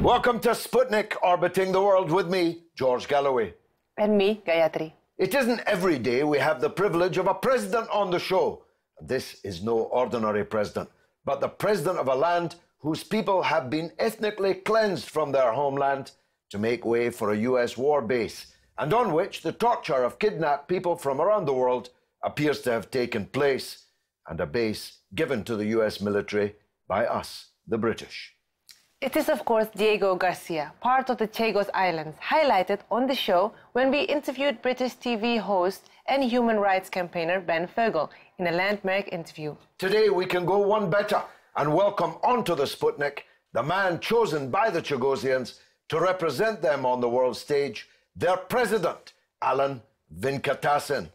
Welcome to Sputnik, orbiting the world with me, George Galloway. And me, Gayatri. It isn't every day we have the privilege of a president on the show. This is no ordinary president, but the president of a land whose people have been ethnically cleansed from their homeland to make way for a US war base, and on which the torture of kidnapped people from around the world appears to have taken place, and a base given to the US military by us, the British. It is, of course, Diego Garcia, part of the Chagos Islands, highlighted on the show when we interviewed British TV host and human rights campaigner Ben Fogel in a landmark interview. Today we can go one better and welcome onto the Sputnik the man chosen by the Chagossians to represent them on the world stage, their president, Allen Vincatassin.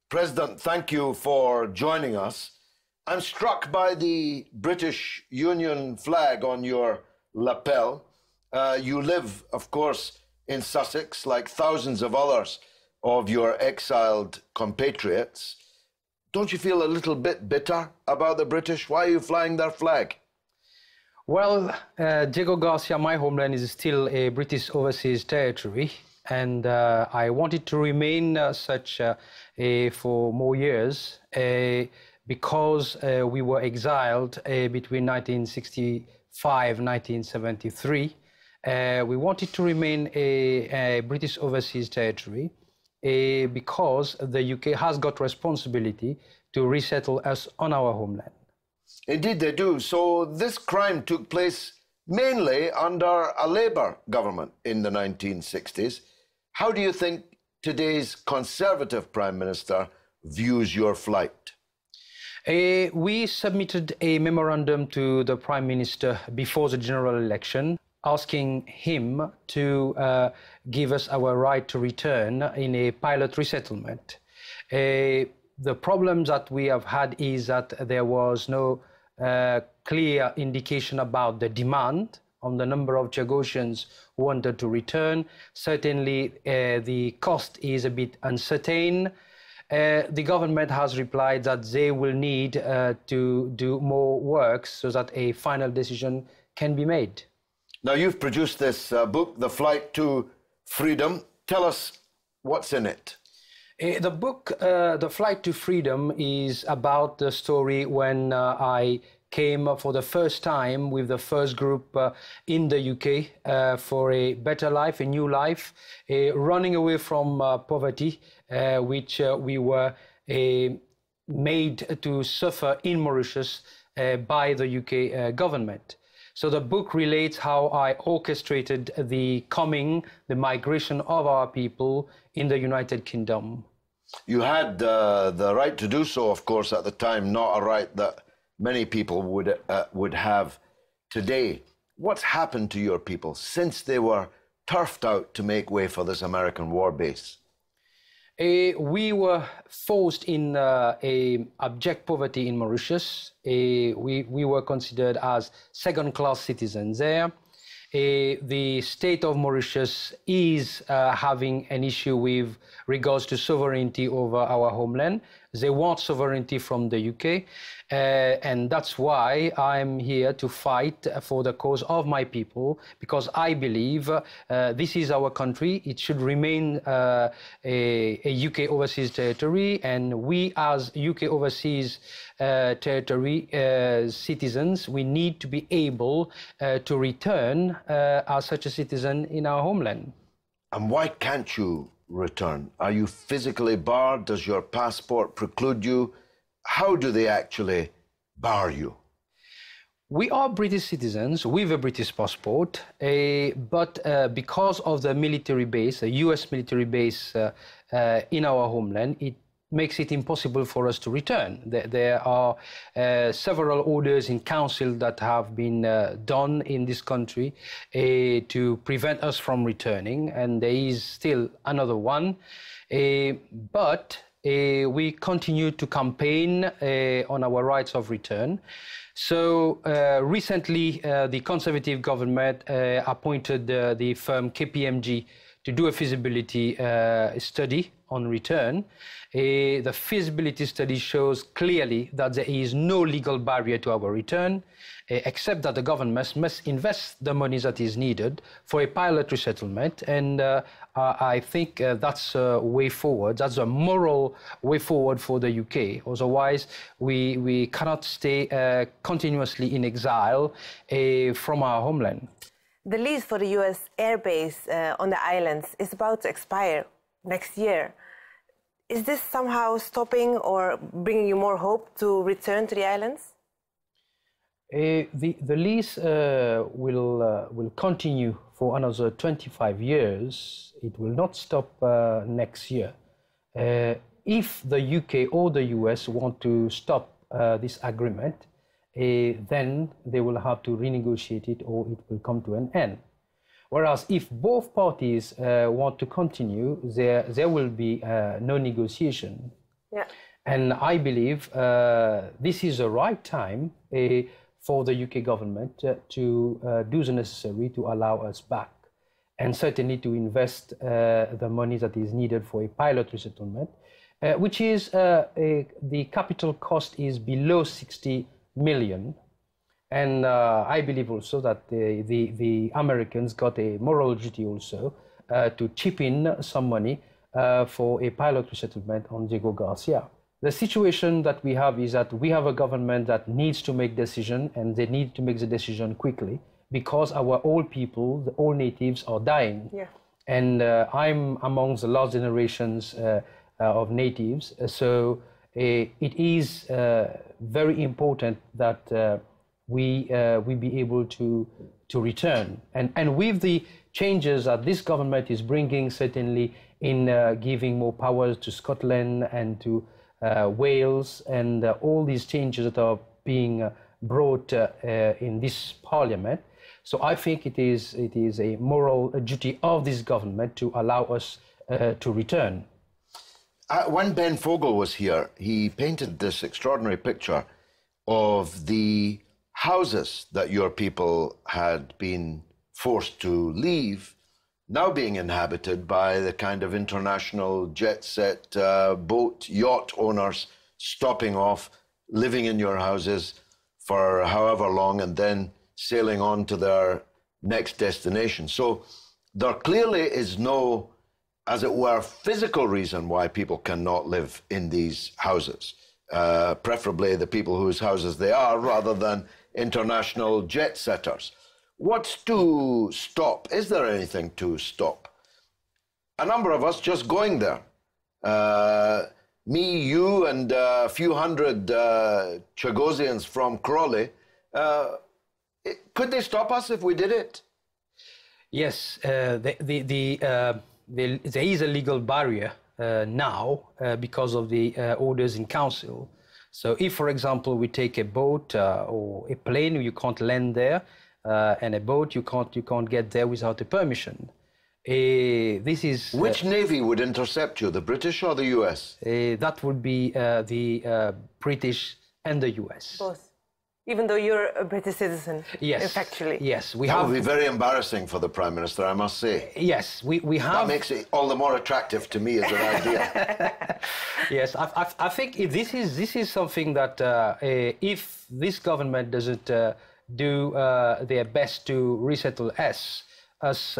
President, thank you for joining us. I'm struck by the British Union flag on your lapel. You live, of course, in Sussex, like thousands of others of your exiled compatriots. Don't you feel a little bit bitter about the British? Why are you flying their flag? Well, Diego Garcia, my homeland, is still a British overseas territory, and I wanted to remain such for more years because we were exiled between 1965 and 1973. We wanted to remain a British overseas territory because the UK has got responsibility to resettle us on our homeland. Indeed they do. So this crime took place mainly under a Labour government in the 1960s. How do you think today's Conservative Prime Minister views your flight? We submitted a memorandum to the Prime Minister before the general election, asking him to give us our right to return in a pilot resettlement. The problem that we have had is that there was no clear indication about the demand on the number of Chagossians who wanted to return. Certainly, the cost is a bit uncertain. The government has replied that they will need to do more work so that a final decision can be made. Now, you've produced this book, The Flight to Freedom. Tell us what's in it. The book, The Flight to Freedom, is about the story when I came for the first time with the first group in the UK for a better life, a new life, running away from poverty, which we were made to suffer in Mauritius by the UK government. So the book relates how I orchestrated the migration of our people in the United Kingdom. You had the right to do so, of course, at the time, not a right that many people would have today. What's happened to your people since they were turfed out to make way for this American war base? We were forced in abject poverty in Mauritius. We were considered as second-class citizens there. The state of Mauritius is having an issue with regards to sovereignty over our homeland. They want sovereignty from the UK, and that's why I'm here to fight for the cause of my people, because I believe this is our country. It should remain a UK overseas territory, and we as UK overseas territory citizens, we need to be able to return as such a citizen in our homeland. And why can't you return? Are you physically barred? Does your passport preclude you? How do they actually bar you? We are British citizens with a British passport, but because of the military base, a US military base in our homeland, it makes it impossible for us to return. There are several orders in council that have been done in this country to prevent us from returning, and there is still another one. But we continue to campaign on our rights of return. So recently, the Conservative government appointed the firm KPMG to do a feasibility study on return. The feasibility study shows clearly that there is no legal barrier to our return, except that the government must invest the money that is needed for a pilot resettlement. And I think that's a way forward. That's a moral way forward for the UK. Otherwise, we cannot stay continuously in exile from our homeland. The lease for the US airbase on the islands is about to expire next year. Is this somehow stopping or bringing you more hope to return to the islands? The lease will continue for another 25 years. It will not stop next year. If the UK or the US want to stop this agreement, then they will have to renegotiate it or it will come to an end. Whereas if both parties want to continue, there will be no negotiation. Yeah. And I believe this is the right time for the UK government to do the necessary to allow us back, and certainly to invest the money that is needed for a pilot resettlement, which is the capital cost is below 60 million. And I believe also that the Americans got a moral duty also to chip in some money for a pilot resettlement on Diego Garcia. The situation that we have is that we have a government that needs to make decision, and they need to make the decision quickly because our old people, the old natives, are dying. Yeah. And I'm among the last generations of natives, so it is very important that we be able to return. And with the changes that this government is bringing, certainly in giving more powers to Scotland and to Wales, and all these changes that are being brought in this parliament. So I think it is a moral duty of this government to allow us to return. When Ben Fogel was here, he painted this extraordinary picture of the houses that your people had been forced to leave, now being inhabited by the kind of international jet set boat yacht owners stopping off, living in your houses for however long, and then sailing on to their next destination. So there clearly is no, as it were, physical reason why people cannot live in these houses, preferably the people whose houses they are, rather than international jet setters. What's to stop? Is there anything to stop a number of us just going there? Me, you, and a few hundred Chagossians from Crawley. Could they stop us if we did it? Yes, there is a legal barrier now because of the orders in council. So if, for example, we take a boat or a plane, you can't land there, and a boat, you can't get there without a permission. This is which navy would intercept you, the British or the US? That would be the British and the US. Both. Even though you're a British citizen, yes, factually. Yes, that would be very embarrassing for the Prime Minister, I must say. Yes, we have. That makes it all the more attractive to me as an idea. Yes, I think this is something that if this government doesn't do their best to resettle us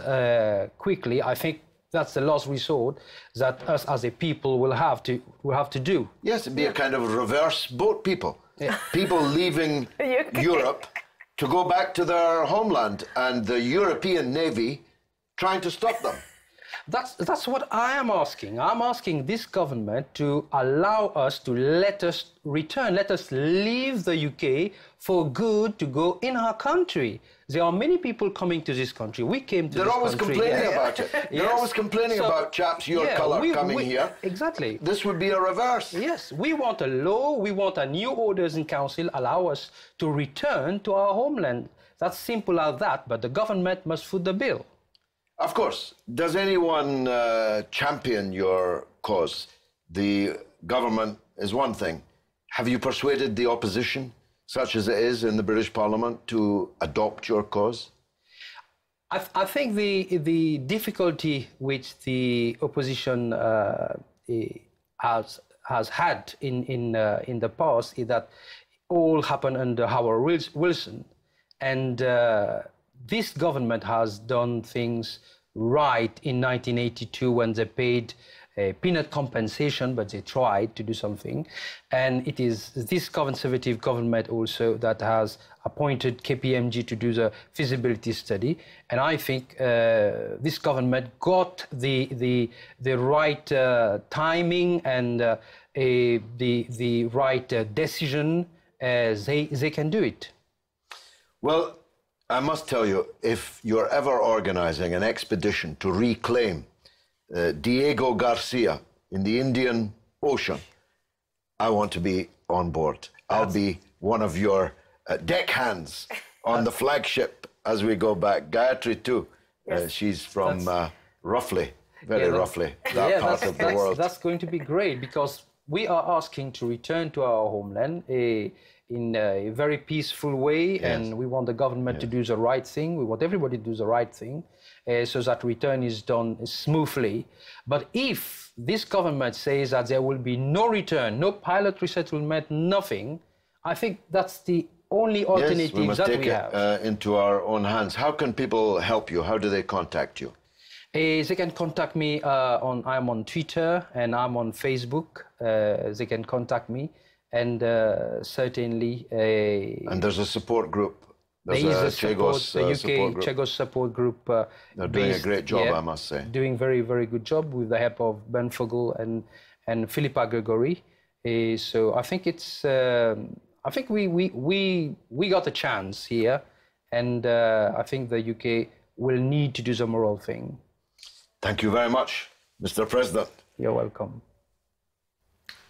quickly, I think that's the last resort that us as a people will have to do. Yes, it'd be a kind of reverse boat people. Yeah. People leaving Europe to go back to their homeland, and the European Navy trying to stop them. That's what I am asking. I'm asking this government to allow us to let us return, let us leave the UK for good to go in our country. There are many people coming to this country. We came to this country. They're always complaining about it. They're always complaining about chaps your colour coming here. Exactly. This would be a reverse. Yes, we want a law, we want a new orders in council allow us to return to our homeland. That's simple as that, but the government must foot the bill. Of course. Does anyone champion your cause? The government is one thing. Have you persuaded the opposition, such as it is in the British Parliament, to adopt your cause? I think the difficulty which the opposition has had in the past is that all happened under Howard Wilson, and this government has done things right in 1982 when they paid peanut compensation, but they tried to do something. And it is this conservative government also that has appointed KPMG to do the feasibility study. And I think this government got the right timing and the right decision. They can do it. Well, I must tell you, if you're ever organizing an expedition to reclaim Diego Garcia in the Indian Ocean, I want to be on board. I'll be one of your deckhands on the flagship as we go back. Gayatri too. Yes. She's from roughly, very roughly, that part of the world. That's going to be great, because we are asking to return to our homeland in a very peaceful way, and we want the government to do the right thing. We want everybody to do the right thing, so that return is done smoothly. But if this government says that there will be no return, no pilot resettlement, nothing, I think that's the only alternative we must that take we have. It into our own hands. How can people help you? How do they contact you? They can contact me I'm on Twitter and I'm on Facebook. They can contact me, and certainly. And there's a support group. There's a Chagos, the UK Chagos support group. They're doing a great job, I must say. Doing very, very good job with the help of Ben Fogel and Philippa Gregory. So I think it's. I think we got a chance here, and I think the UK will need to do the moral thing. Thank you very much, Mr. President. You're welcome.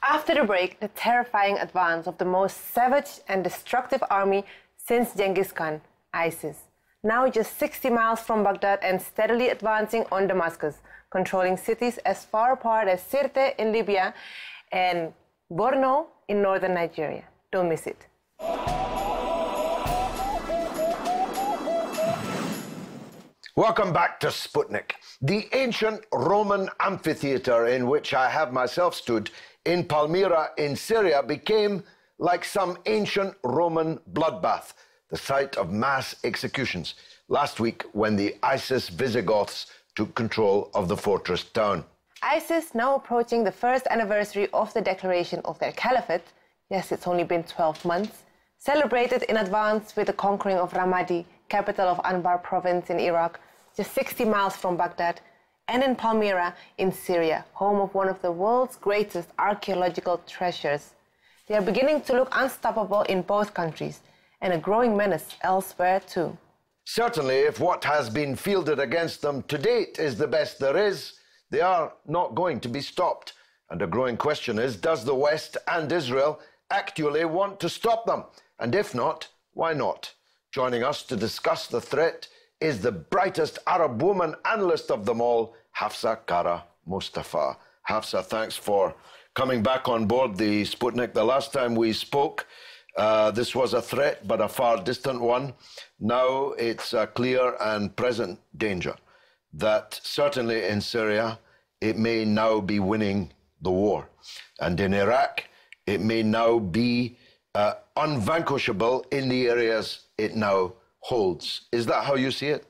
After the break, the terrifying advance of the most savage and destructive army since Genghis Khan, ISIS. Now just 60 miles from Baghdad and steadily advancing on Damascus, controlling cities as far apart as Sirte in Libya and Borno in northern Nigeria. Don't miss it. Welcome back to Sputnik. The ancient Roman amphitheater in which I have myself stood in Palmyra in Syria became like some ancient Roman bloodbath, the site of mass executions last week when the ISIS Visigoths took control of the fortress town. ISIS, now approaching the first anniversary of the declaration of their caliphate, yes, it's only been 12 months, celebrated in advance with the conquering of Ramadi, capital of Anbar province in Iraq, just 60 miles from Baghdad, and in Palmyra in Syria, home of one of the world's greatest archaeological treasures. They are beginning to look unstoppable in both countries, and a growing menace elsewhere too. Certainly, if what has been fielded against them to date is the best there is, they are not going to be stopped. And a growing question is, does the West and Israel actually want to stop them? And if not, why not? Joining us to discuss the threat is the brightest Arab woman analyst of them all, Hafsa Kara Mustafa. Hafsa, thanks for coming back on board the Sputnik. The last time we spoke, this was a threat, but a far distant one. Now it's a clear and present danger that certainly in Syria, it may now be winning the war. And in Iraq, it may now be unvanquishable in the areas it now holds. Is that how you see it?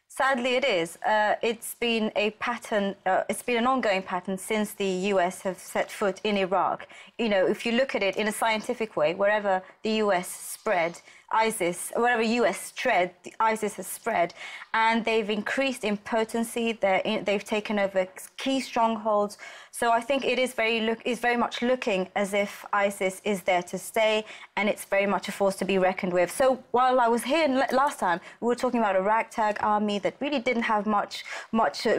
Sadly, it is. It's been a pattern, it's been an ongoing pattern since the US have set foot in Iraq. You know, if you look at it in a scientific way, wherever the US spread, ISIS, wherever US tread, the ISIS has spread, and they've increased in potency. They've taken over key strongholds. So I think it is very much looking as if ISIS is there to stay, and it's very much a force to be reckoned with. So while I was here last time, we were talking about a ragtag army that really didn't have much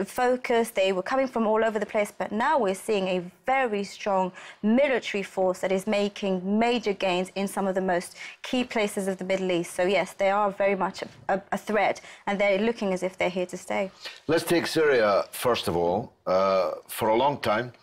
focus. They were coming from all over the place, but now we're seeing a very strong military force that is making major gains in some of the most key places of the Middle East. So yes, they are very much a threat, and they're looking as if they're here to stay. Let's take Syria first of all. For a long time,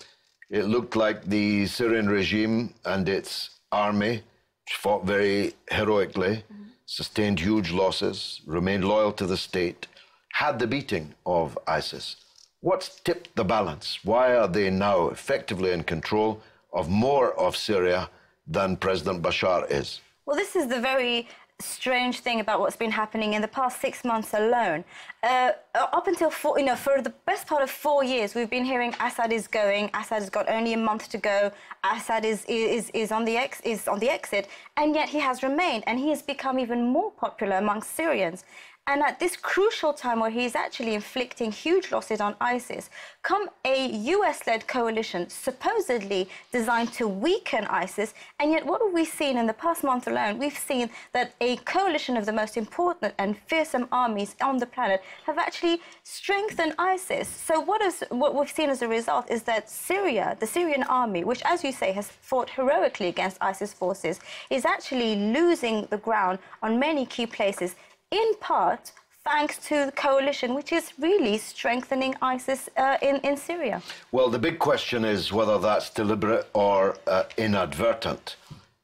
it looked like the Syrian regime and its army fought very heroically, sustained huge losses, remained loyal to the state, had the beating of ISIS. What's tipped the balance? Why are they now effectively in control of more of Syria than President Bashar is? Well, this is the very strange thing about what's been happening in the past 6 months alone. Up until for the best part of 4 years, we've been hearing Assad is going. Assad has got only a month to go. Assad is on the exit, and yet he has remained, and he has become even more popular amongst Syrians. And at this crucial time where he's actually inflicting huge losses on ISIS, come a US-led coalition supposedly designed to weaken ISIS, and yet what have we seen in the past month alone? We've seen that a coalition of the most important and fearsome armies on the planet have actually strengthened ISIS. So what we've seen as a result is that Syria, the Syrian army, which, as you say, has fought heroically against ISIS forces, is actually losing the ground on many key places, in part thanks to the coalition, which is really strengthening ISIS in Syria. Well, the big question is whether that's deliberate or inadvertent.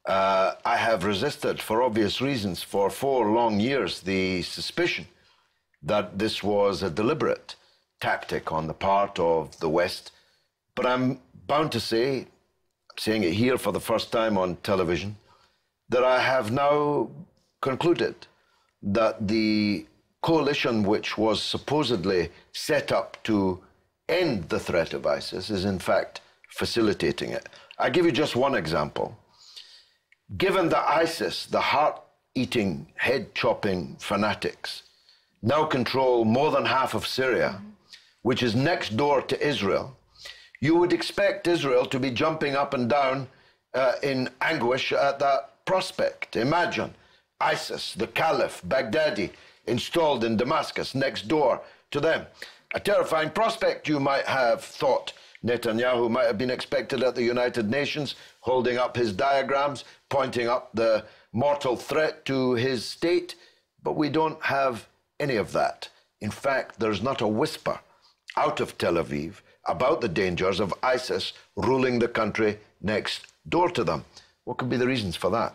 I have resisted, for obvious reasons, for 4 long years, the suspicion that this was a deliberate tactic on the part of the West. But I'm bound to say, I'm saying it here for the first time on television, that I have now concluded that the coalition which was supposedly set up to end the threat of ISIS is in fact facilitating it. I'll give you just one example. Given that ISIS, the heart-eating, head-chopping fanatics, now control more than half of Syria, which is next door to Israel, you would expect Israel to be jumping up and down in anguish at that prospect. Imagine ISIS, the Caliph, Baghdadi, installed in Damascus, next door to them. A terrifying prospect, you might have thought. Netanyahu might have been expected at the United Nations, holding up his diagrams, pointing up the mortal threat to his state. But we don't have any of that. In fact, there's not a whisper out of Tel Aviv about the dangers of ISIS ruling the country next door to them. What could be the reasons for that?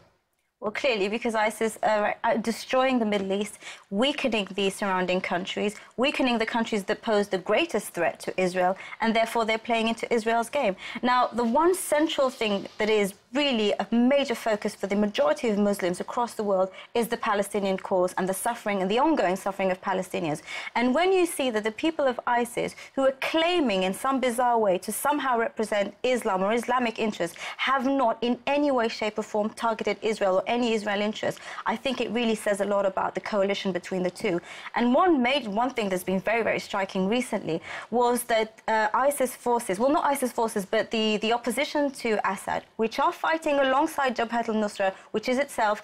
Well, clearly, because ISIS are destroying the Middle East, weakening the surrounding countries, weakening the countries that pose the greatest threat to Israel, and therefore they're playing into Israel's game. Now, the one central thing that is really a major focus for the majority of Muslims across the world is the Palestinian cause and the suffering and the ongoing suffering of Palestinians. And when you see that the people of ISIS, who are claiming in some bizarre way to somehow represent Islam or Islamic interests, have not in any way, shape or form targeted Israel or any Israel interests, I think it really says a lot about the coalition between the two. And one thing that's been very, very striking recently was that ISIS forces, well, not ISIS forces, but the opposition to Assad, which are fighting alongside Jabhat al-Nusra, which is itself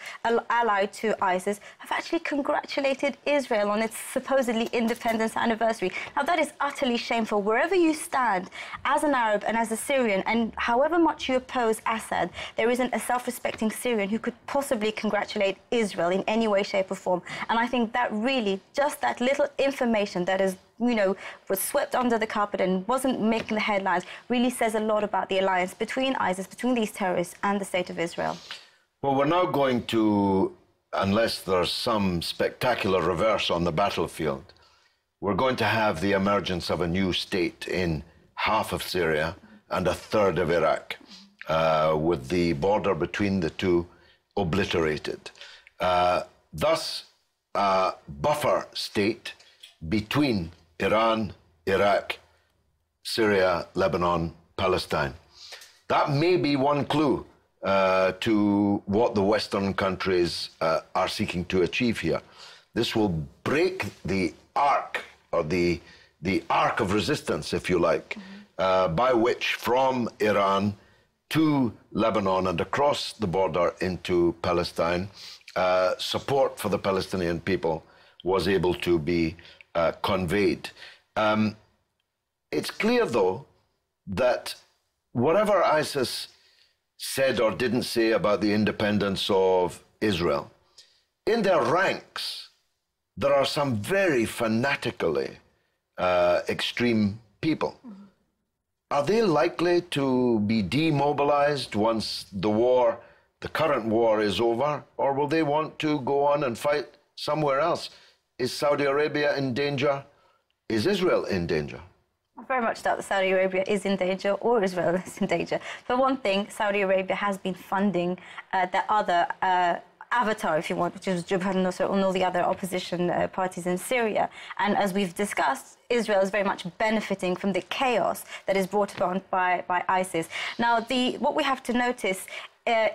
allied to ISIS, have actually congratulated Israel on its supposedly independence anniversary. Now, that is utterly shameful. Wherever you stand as an Arab and as a Syrian, and however much you oppose Assad, there isn't a self-respecting Syrian who could possibly congratulate Israel in any way, shape or form. And I think that really, just that little information that is, was swept under the carpet and wasn't making the headlines, really says a lot about the alliance between ISIS, between these terrorists and the state of Israel. Well, we're now going to, unless there's some spectacular reverse on the battlefield, we're going to have the emergence of a new state in half of Syria and a third of Iraq, with the border between the two obliterated. Thus, a buffer state between Iran, Iraq, Syria, Lebanon, Palestine. That may be one clue to what the Western countries are seeking to achieve here. This will break the arc, or the arc of resistance, if you like, by which from Iran to Lebanon and across the border into Palestine, support for the Palestinian people was able to be conveyed. It's clear, though, that whatever ISIS said or didn't say about the independence of Israel, in their ranks, there are some very fanatically extreme people. Are they likely to be demobilized once the current war is over, or will they want to go on and fight somewhere else? Is Saudi Arabia in danger? Is Israel in danger? I very much doubt that Saudi Arabia is in danger or Israel is in danger. For one thing, Saudi Arabia has been funding the other avatar, if you want, which is Jabhat al-Nusra and all the other opposition parties in Syria. And as we've discussed, Israel is very much benefiting from the chaos that is brought on by ISIS. Now, what we have to notice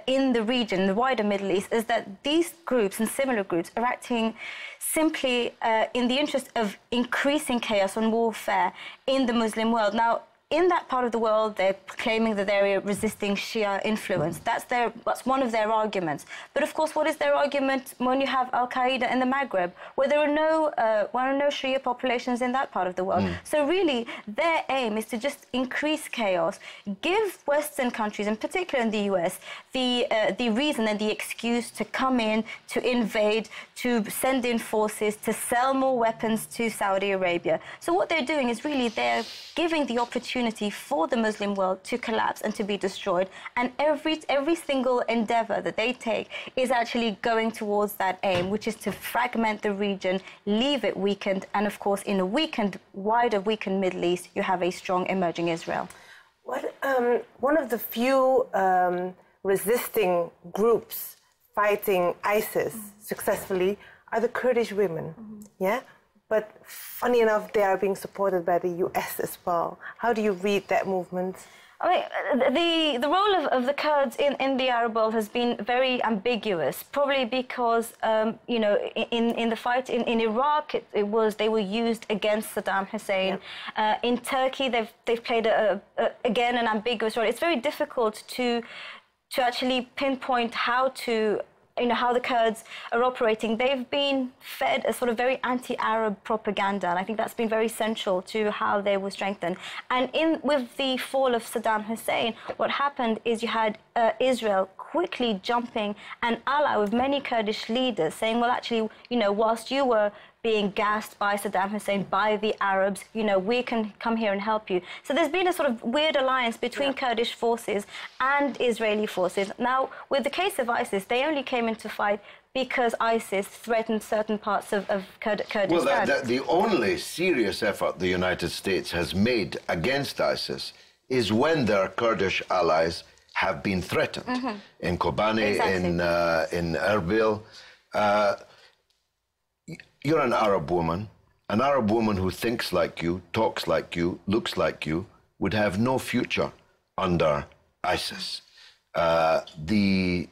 in the region, the wider Middle East, is that these groups and similar groups are acting simply in the interest of increasing chaos and warfare in the Muslim world. Now, in that part of the world, they're claiming that they're resisting Shia influence. That's one of their arguments. But of course, what is their argument when you have Al-Qaeda in the Maghreb, where there are no Shia populations in that part of the world? So really, their aim is to just increase chaos, give Western countries, in particular in the US, the reason and the excuse to come in, to invade, to send in forces, to sell more weapons to Saudi Arabia. So what they're doing is really they're giving the opportunity for the Muslim world to collapse and to be destroyed. And every single endeavor that they take is actually going towards that aim, which is to fragment the region, leave it weakened. And of course, in a wider weakened Middle East, you have a strong emerging Israel. One of the few resisting groups fighting ISIS successfully are the Kurdish women. Yeah? But funny enough, they are being supported by the US as well. How do you read that movement? I mean, the role of the Kurds in the Arab world has been very ambiguous, probably because, you know, in the fight in Iraq, they were used against Saddam Hussein. Yep. In Turkey, they've played, again, an ambiguous role. It's very difficult to actually pinpoint how the Kurds are operating. They've been fed a sort of very anti-Arab propaganda, and I think that's been very central to how they were strengthened. And with the fall of Saddam Hussein, what happened is you had Israel quickly jumping and ally with many Kurdish leaders, saying, well, actually, you know, whilst you were being gassed by Saddam Hussein, by the Arabs, you know, we can come here and help you. So there's been a sort of weird alliance between Kurdish forces and Israeli forces. Now, with the case of ISIS, they only came into fight because ISIS threatened certain parts of Kurdistan. Well, the only serious effort the United States has made against ISIS is when their Kurdish allies have been threatened. In Kobani, exactly. In Erbil. You're an Arab woman who thinks like you, talks like you, looks like you, would have no future under ISIS. The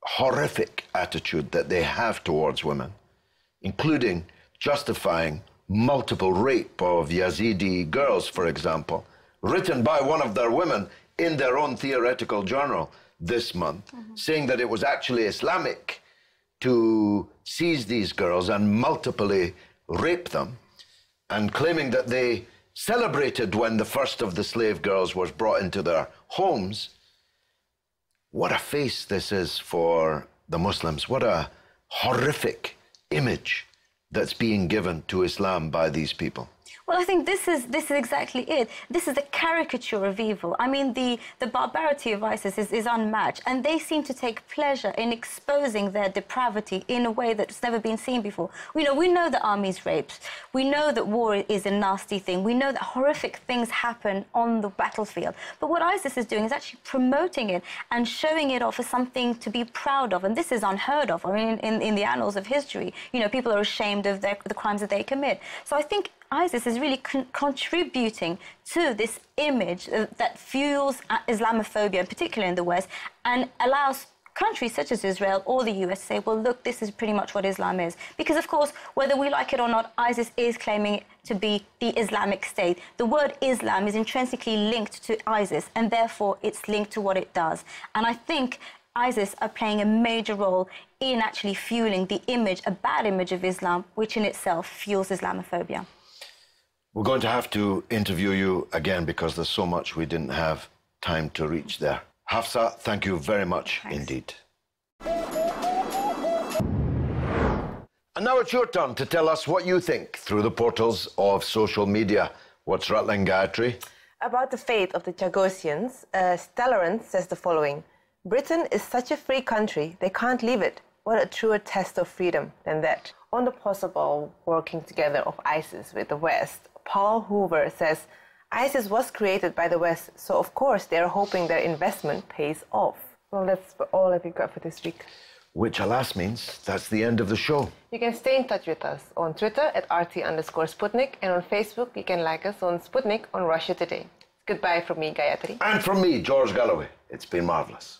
horrific attitude that they have towards women, including justifying multiple rape of Yazidi girls, for example, written by one of their women in their own theoretical journal this month, saying that it was actually Islamic to seize these girls and multiply rape them, and claiming that they celebrated when the first of the slave girls was brought into their homes. What a face this is for the Muslims. What a horrific image that's being given to Islam by these people. Well, I think this is exactly it. This is the caricature of evil. I mean, the barbarity of ISIS is unmatched, and they seem to take pleasure in exposing their depravity in a way that's never been seen before. You know, we know that armies rape. We know that war is a nasty thing. We know that horrific things happen on the battlefield. But what ISIS is doing is actually promoting it and showing it off as something to be proud of. And this is unheard of. I mean, in the annals of history, you know, people are ashamed of the crimes that they commit. So I think ISIS is really contributing to this image that fuels Islamophobia, particularly in the West, and allows countries such as Israel or the US to say, well, look, this is pretty much what Islam is. Because, of course, whether we like it or not, ISIS is claiming it to be the Islamic State. The word Islam is intrinsically linked to ISIS, and therefore it's linked to what it does. And I think ISIS are playing a major role in actually fueling the image, a bad image of Islam, which in itself fuels Islamophobia. We're going to have to interview you again because there's so much we didn't have time to reach there. Hafsa, thank you very much indeed. And now it's your turn to tell us what you think through the portals of social media. What's rattling, Gayatri? About the fate of the Chagossians, Stellarant says the following: Britain is such a free country, they can't leave it. What a truer test of freedom than that. On the possible working together of ISIS with the West, Paul Hoover says, ISIS was created by the West, so of course they're hoping their investment pays off. Well, that's all that we've got for this week. Which, alas, means that's the end of the show. You can stay in touch with us on Twitter at @RT_Sputnik, and on Facebook you can like us on Sputnik on Russia Today. Goodbye from me, Gayatri. And from me, George Galloway. It's been marvellous.